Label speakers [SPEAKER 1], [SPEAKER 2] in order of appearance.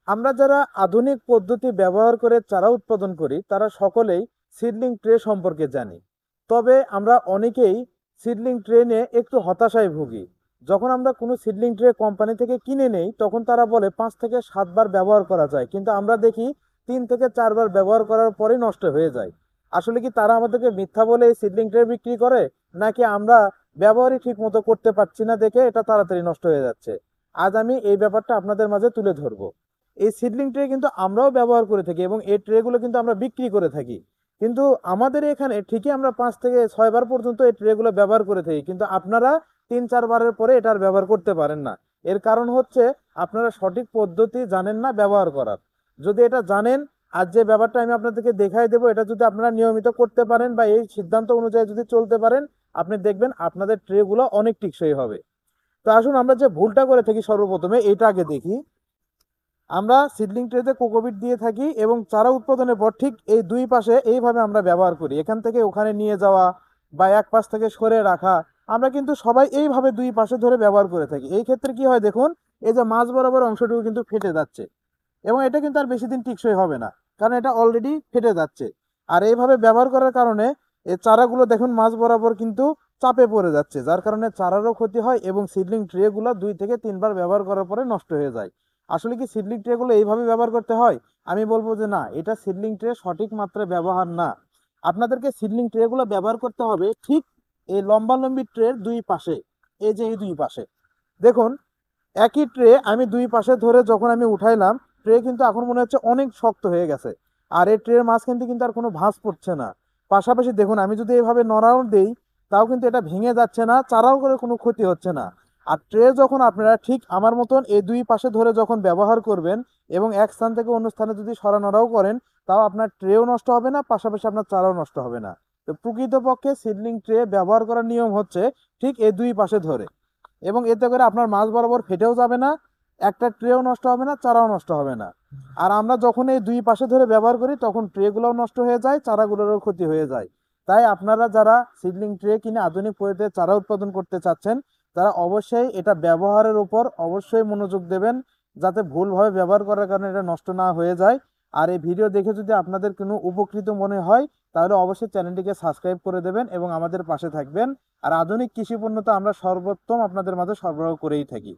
[SPEAKER 1] আমরা যারা আধুনিক পদ্ধতি ব্যবহার করে চারা উৎপাদন করি তারা সকলেই সিডলিং ট্রে সম্পর্কে জানি। তবে আমরা অনেকেই সিডলিং ট্রে নিয়ে একটু হতাশায় ভুগি। যখন আমরা কোনো সিডলিং ট্রে কোম্পানি থেকে কিনে নেই তখন তারা বলে 5 থেকে 7 বার ব্যবহার করা যায়, কিন্তু আমরা দেখি 3 থেকে 4 বার ব্যবহার করার পরেই নষ্ট হয়ে যায়। আসলে কি তারা আমাদেরকে মিথ্যা বলে এই সিডলিং ট্রে বিক্রি করে, নাকি আমরা ব্যবহারই ঠিক মতো করতে পারছি না দেখে এটা তাড়াতাড়ি নষ্ট হয়ে যাচ্ছে? আজ আমি এই ব্যাপারটা আপনাদের মাঝে তুলে ধরবো। এই সিডলিং ট্রে কিন্তু আমরাও ব্যবহার করে থাকি এবং এই ট্রেগুলো কিন্তু আমরা বিক্রি করে থাকি। কিন্তু আমাদের এখানে ঠিকই আমরা 5 থেকে 6 বার পর্যন্ত এই ট্রেগুলো ব্যবহার করে থাকি, কিন্তু আপনারা 3-4 বারের পরে এটা আর ব্যবহার করতে পারেন না। এর কারণ হচ্ছে আপনারা সঠিক পদ্ধতি জানেন না ব্যবহার করার। যদি এটা জানেন, আর যে ব্যাপারটা আমি আপনাদেরকে দেখাই দেবো, এটা যদি আপনারা নিয়মিত করতে পারেন বা এই সিদ্ধান্ত অনুযায়ী যদি চলতে পারেন, আপনি দেখবেন আপনাদের ট্রেগুলো অনেক টেকসই হবে। তো আসুন আমরা যে ভুলটা করে থাকি সর্বপ্রথমে এটা আগে দেখি। আমরা সিডলিং ট্রেতে কোকোপিট দিয়ে থাকি এবং চারা উৎপাদনের পর ঠিক এই দুই পাশে এইভাবে আমরা ব্যবহার করি, এখান থেকে ওখানে নিয়ে যাওয়া বা এক পাশ থেকে সরে রাখা। আমরা কিন্তু সবাই এইভাবে দুই পাশে ধরে ব্যবহার করে থাকি। এই ক্ষেত্রে কি হয় দেখুন, এই যে মাঝ বরাবর অংশটুকু কিন্তু ফেটে যাচ্ছে এবং এটা কিন্তু আর বেশি দিন টিকসই হবে না, কারণ এটা অলরেডি ফেটে যাচ্ছে। আর এইভাবে ব্যবহার করার কারণে এই চারাগুলো দেখুন মাঝ বরাবর কিন্তু চাপে পড়ে যাচ্ছে, যার কারণে চারারও ক্ষতি হয় এবং সিডলিং ট্রেগুলো 2 থেকে 3 বার ব্যবহার করার পরে নষ্ট হয়ে যায়। আসলে কি সিডলিং ট্রেগুলো এইভাবে ব্যবহার করতে হয়? আমি বলবো যে না, এটা সিডলিং ট্রে সঠিক মাত্রায় ব্যবহার না। আপনাদেরকে সিডলিং ট্রেগুলো ব্যবহার করতে হবে ঠিক এই লম্বালম্বি ট্রের দুই পাশে। এই যে এই দুই পাশে দেখুন, একই ট্রে আমি দুই পাশে ধরে যখন আমি উঠাইলাম, ট্রে কিন্তু এখন মনে হচ্ছে অনেক শক্ত হয়ে গেছে। আর এই ট্রের মাঝখান থেকে কিন্তু আর কোনো ভাঁজ পড়ছে না। পাশাপাশি দেখুন আমি যদি এইভাবে নড়াও দেই, তাও কিন্তু এটা ভেঙে যাচ্ছে না, চারাও করে কোনো ক্ষতি হচ্ছে না। আর ট্রে যখন আপনারা ঠিক আমার মতন এই দুই পাশে ধরে যখন ব্যবহার করবেন এবং এক স্থান থেকে অন্য স্থানে যদি সরানোরাও করেন, তাও আপনার ট্রেও নষ্ট হবে না, পাশাপাশি আপনার চারাও নষ্ট হবে না। তো প্রকৃতপক্ষে সিডলিং ট্রে ব্যবহার করার নিয়ম হচ্ছে ঠিক এই দুই পাশে ধরে, এবং এতে করে আপনার মাঝ বরাবর ফেটেও যাবে না, একটা ট্রেও নষ্ট হবে না, চারাও নষ্ট হবে না। আর আমরা যখন এই দুই পাশে ধরে ব্যবহার করি তখন ট্রেগুলোও নষ্ট হয়ে যায়, চারাগুলোরও ক্ষতি হয়ে যায়। তাই আপনারা যারা সিডলিং ট্রে কিনে আধুনিক পদ্ধতিতে চারা উৎপাদন করতে চাচ্ছেন, তারা অবশ্যই এটা ব্যবহারের উপর অবশ্যই মনোযোগ দেবেন, যাতে ভুলভাবে ব্যবহার করার কারণে এটা নষ্ট না হয়ে যায়। আর এই ভিডিও দেখে যদি আপনাদের কোনো উপকৃত মনে হয়, তাহলে অবশ্যই চ্যানেলটিকে সাবস্ক্রাইব করে দেবেন এবং আমাদের পাশে থাকবেন। আর আধুনিক কৃষি পণ্য তো আমরা সর্বোত্তম আপনাদের মাঝে সরবরাহ করেই থাকি।